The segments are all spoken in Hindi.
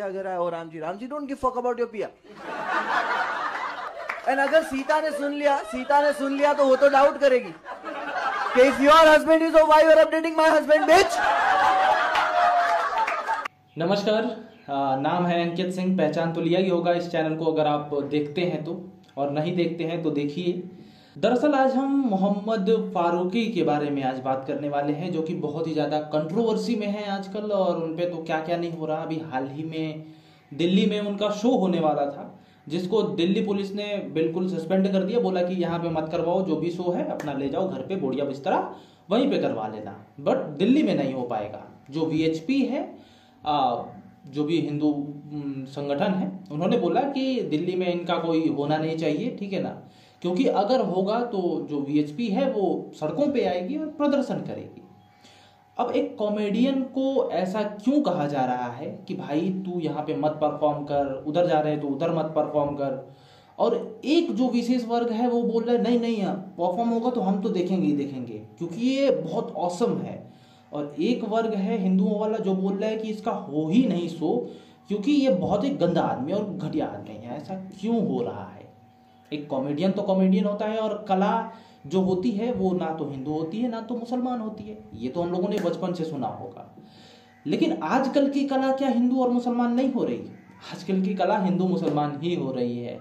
पिया अगर आया हो Ram ji don't give fuck about your पिया। एंड अगर सीता ने सुन लिया तो वो तो डाउट करेगी कि if your husband is, why you are updating my husband bitch. नमस्कार, नाम है अंकित सिंह। पहचान तो लिया ही होगा इस चैनल को अगर आप देखते हैं तो, और नहीं देखते हैं तो देखिए। दरअसल आज हम मोहम्मद फारूकी के बारे में आज बात करने वाले हैं, जो कि बहुत ही ज़्यादा कंट्रोवर्सी में है आजकल। और उन पे तो क्या क्या नहीं हो रहा। अभी हाल ही में दिल्ली में उनका शो होने वाला था, जिसको दिल्ली पुलिस ने बिल्कुल सस्पेंड कर दिया। बोला कि यहाँ पे मत करवाओ, जो भी शो है अपना ले जाओ घर पे, बोड़िया बिस्तरा वहीं पे करवा लेना। बट दिल्ली में नहीं हो पाएगा। जो वीएचपी है, जो भी हिंदू संगठन है, उन्होंने बोला कि दिल्ली में इनका कोई होना नहीं चाहिए, ठीक है ना। क्योंकि अगर होगा तो जो वीएचपी है वो सड़कों पे आएगी और प्रदर्शन करेगी। अब एक कॉमेडियन को ऐसा क्यों कहा जा रहा है कि भाई तू यहाँ पे मत परफॉर्म कर, उधर जा रहे हैं तो उधर मत परफॉर्म कर। और एक जो विशेष वर्ग है वो बोल रहा है नहीं परफॉर्म होगा तो हम तो देखेंगे ही देखेंगे, क्योंकि ये बहुत ऑसम है। और एक वर्ग है हिंदुओं वाला जो बोल रहा है कि इसका हो ही नहीं सो, क्योंकि ये बहुत ही गंदा आदमी और घटिया आदमी है। ऐसा क्यों हो रहा है? एक कॉमेडियन तो कॉमेडियन होता है, और कला जो होती है वो ना तो हिंदू होती है ना तो मुसलमान होती है। ये तो हम लोगों ने बचपन से सुना होगा। लेकिन आजकल की कला क्या हिंदू और मुसलमान नहीं हो रही? आजकल की कला हिंदू मुसलमान ही हो रही है।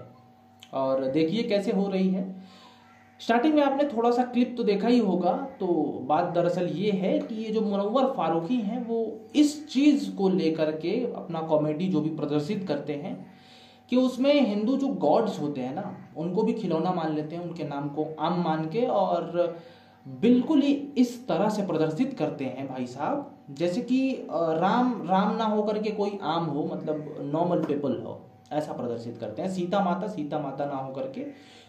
और देखिए कैसे हो रही है। स्टार्टिंग में आपने थोड़ा सा क्लिप तो देखा ही होगा। तो बात दरअसल ये है कि ये जो मुनव्वर फारूकी हैं वो इस चीज को लेकर के अपना कॉमेडी जो भी प्रदर्शित करते हैं कि उसमें हिंदू जो गॉड्स होते हैं ना, उनको भी खिलौना मान लेते हैं, उनके नाम को आम मान के, और बिल्कुल ही इस तरह से प्रदर्शित करते हैं भाई साहब, जैसे कि राम ना हो करके कोई आम हो, मतलब नॉर्मल पीपल हो, ऐसा प्रदर्शित करते हैं। सीता माता ना हो करके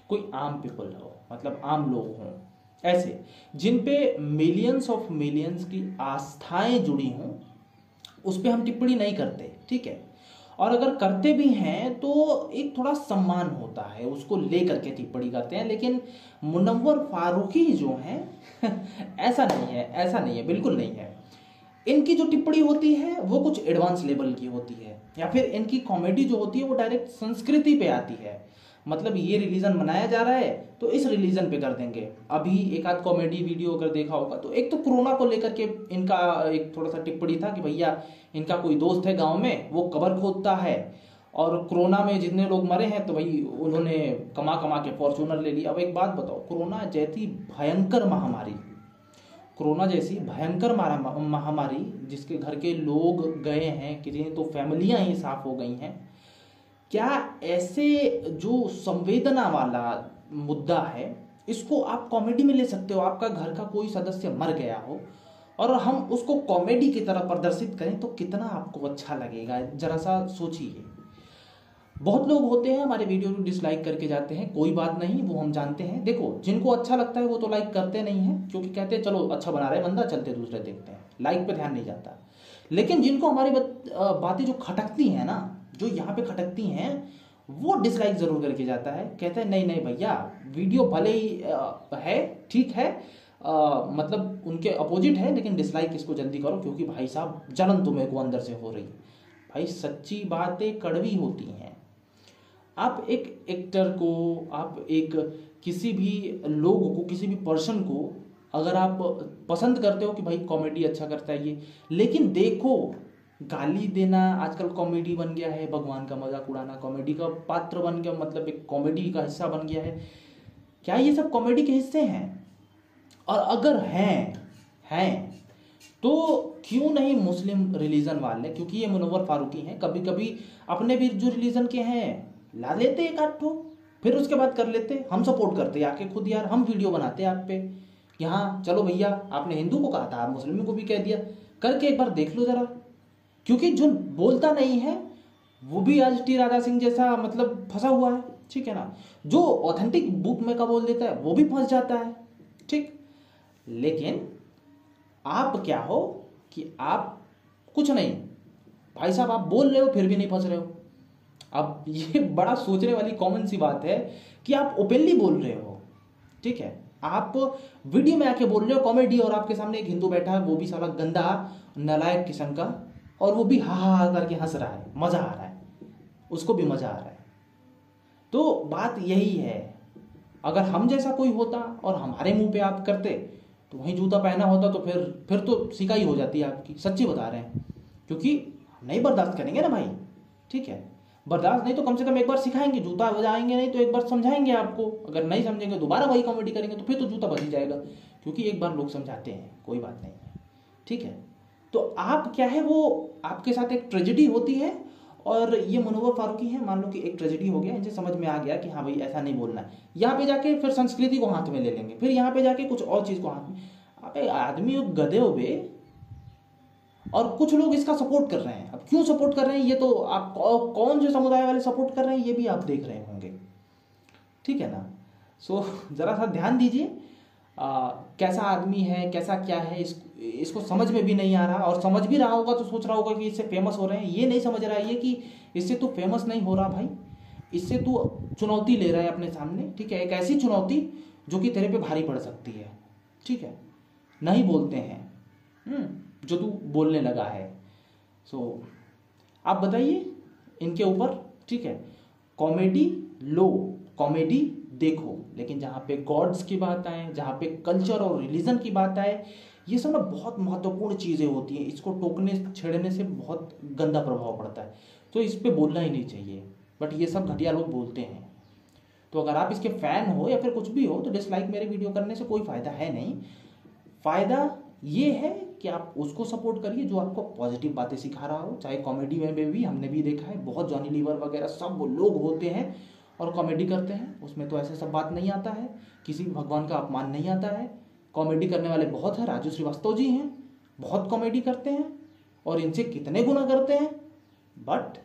कोई आम पीपल हो, मतलब आम लोग हों, ऐसे जिन पे मिलियंस ऑफ मिलियंस की आस्थाएं जुड़ी हों, उस पर हम टिप्पणी नहीं करते, ठीक है। और अगर करते भी हैं तो एक थोड़ा सम्मान होता है, उसको लेकर के टिप्पणी करते हैं। लेकिन मुनव्वर फारूकी जो हैं ऐसा नहीं है, बिल्कुल नहीं है। इनकी जो टिप्पणी होती है वो कुछ एडवांस लेवल की होती है, या फिर इनकी कॉमेडी जो होती है वो डायरेक्ट संस्कृति पे आती है। मतलब ये रिलीजन मनाया जा रहा है तो इस रिलीजन पे कर देंगे। अभी एक आध कॉमेडी वीडियो अगर देखा होगा तो एक तो कोरोना को लेकर के इनका एक थोड़ा सा टिप्पणी था कि भैया इनका कोई दोस्त है गांव में, वो कब्र खोदता है, और कोरोना में जितने लोग मरे हैं तो भाई उन्होंने कमा कमा के फॉर्चूनर ले ली। अब एक बात बताओ, कोरोना जैसी भयंकर महामारी जिसके घर के लोग गए हैं, किसी तो फैमिलियां ही साफ हो गई हैं, क्या ऐसे जो संवेदना वाला मुद्दा है इसको आप कॉमेडी में ले सकते हो? आपका घर का कोई सदस्य मर गया हो और हम उसको कॉमेडी की तरह प्रदर्शित करें तो कितना आपको अच्छा लगेगा? जरा सा सोचिए। बहुत लोग होते हैं हमारे वीडियो को डिसलाइक करके जाते हैं, कोई बात नहीं, वो हम जानते हैं। देखो, जिनको अच्छा लगता है वो तो लाइक करते नहीं है, क्योंकि कहते हैं चलो अच्छा बना रहा है बंदा, चलते दूसरे देखते हैं, लाइक पे ध्यान नहीं जाता। लेकिन जिनको हमारी बातें जो खटकती हैं ना, जो यहाँ पे खटकती हैं, वो डिसलाइक जरूर करके जाता है। कहते हैं नहीं भैया, वीडियो भले ही है, ठीक है, मतलब उनके अपोजिट है, लेकिन डिसलाइक इसको जल्दी करो, क्योंकि भाई साहब जलन तुम्हें को अंदर से हो रही है। भाई सच्ची बातें कड़वी होती हैं। आप एक एक्टर को, आप एक किसी भी लोग को, किसी भी पर्सन को अगर आप पसंद करते हो कि भाई कॉमेडी अच्छा करता है ये, लेकिन देखो गाली देना आजकल कॉमेडी बन गया है, भगवान का मजाक उड़ाना कॉमेडी का पात्र बन गया, मतलब एक कॉमेडी का हिस्सा बन गया है। क्या ये सब कॉमेडी के हिस्से हैं? और अगर हैं तो क्यों नहीं मुस्लिम रिलीजन वाले, क्योंकि ये मुनव्वर फारूकी हैं, कभी कभी अपने भी जो रिलीजन के हैं ला लेते एक आध ठो, फिर उसके बाद कर लेते, हम सपोर्ट करते आके खुद, यार हम वीडियो बनाते आप पे कि हाँ चलो भैया आपने हिंदू को कहा था, आप मुस्लिम को भी कह दिया, करके एक बार देख लो जरा। क्योंकि जो बोलता नहीं है वो भी आज टी राजा सिंह जैसा मतलब फंसा हुआ है, ठीक है ना। जो ऑथेंटिक बुक में का बोल देता है वो भी फंस जाता है, ठीक। लेकिन आप क्या हो कि आप कुछ नहीं, भाई साहब आप बोल रहे हो फिर भी नहीं फंस रहे हो। अब ये बड़ा सोचने वाली कॉमन सी बात है कि आप ओपनली बोल रहे हो, ठीक है, आप वीडियो में आके बोल रहे हो कॉमेडी, और आपके सामने एक हिंदू बैठा है, वो भी साला गंदा नालायक किस्म का, और वो भी हा हा हा करके हंस रहा है, मजा आ रहा है, उसको भी मजा आ रहा है। तो बात यही है, अगर हम जैसा कोई होता और हमारे मुंह पे आप करते तो वही जूता पहना होता तो फिर तो सिकाई हो जाती है आपकी, सच्ची बता रहे हैं। क्योंकि नहीं बर्दाश्त करेंगे ना भाई, ठीक है, बर्दाश्त नहीं तो कम से कम एक बार सिखाएंगे, जूता बजाएंगे नहीं तो एक बार समझाएंगे आपको, अगर नहीं समझेंगे दोबारा वही कॉमेडी करेंगे तो फिर तो जूता बज ही जाएगा। क्योंकि एक बार लोग समझाते हैं, कोई बात नहीं है, ठीक है। तो आप क्या है, वो आपके साथ एक ट्रेजेडी होती है, और ये मनोवर फारूकी है, मान लो कि एक ट्रेजेडी हो गया, इनसे समझ में आ गया कि हाँ भाई ऐसा नहीं बोलना है, यहाँ पे जाके फिर संस्कृति को हाथ में ले लेंगे, फिर यहाँ पे जाके कुछ और चीज को हाथ में। आप आदमी गधे हो बे, और कुछ लोग इसका सपोर्ट कर रहे हैं। अब क्यों सपोर्ट कर रहे हैं ये तो आप कौन से समुदाय वाले सपोर्ट कर रहे हैं ये भी आप देख रहे होंगे, ठीक है ना। सो जरा सा ध्यान दीजिए, कैसा आदमी है, कैसा क्या है, इसको समझ में भी नहीं आ रहा, और समझ भी रहा होगा तो सोच रहा होगा कि इससे फेमस हो रहे हैं। ये नहीं समझ रहा है ये कि इससे तू फेमस नहीं हो रहा भाई, इससे तू चुनौती ले रहा है अपने सामने, ठीक है, एक ऐसी चुनौती जो कि तेरे पे भारी पड़ सकती है, ठीक है। नहीं बोलते हैं जो तू बोलने लगा है। सो आप बताइए इनके ऊपर, ठीक है। कॉमेडी लो, कॉमेडी देखो, लेकिन जहाँ पे गॉड्स की बात आए, जहाँ पे कल्चर और रिलीजन की बात आए, ये सब ना बहुत महत्वपूर्ण चीज़ें होती हैं, इसको टोकने छेड़ने से बहुत गंदा प्रभाव पड़ता है, तो इस पर बोलना ही नहीं चाहिए। बट ये सब घटिया लोग बोलते हैं। तो अगर आप इसके फैन हो या फिर कुछ भी हो तो डिसलाइक मेरे वीडियो करने से कोई फ़ायदा है नहीं। फ़ायदा ये है कि आप उसको सपोर्ट करिए जो आपको पॉजिटिव बातें सिखा रहा हो। चाहे कॉमेडी में भी हमने भी देखा है, बहुत जॉनी लीवर वगैरह सब लोग होते हैं और कॉमेडी करते हैं, उसमें तो ऐसे सब बात नहीं आता है, किसी भगवान का अपमान नहीं आता है। कॉमेडी करने वाले बहुत हैं, राजू श्रीवास्तव जी हैं, बहुत कॉमेडी करते हैं और इनसे कितने गुना करते हैं। बट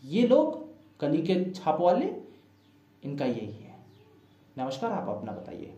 ये लोग कली के छाप वाले, इनका यही है। नमस्कार, आप अपना बताइए।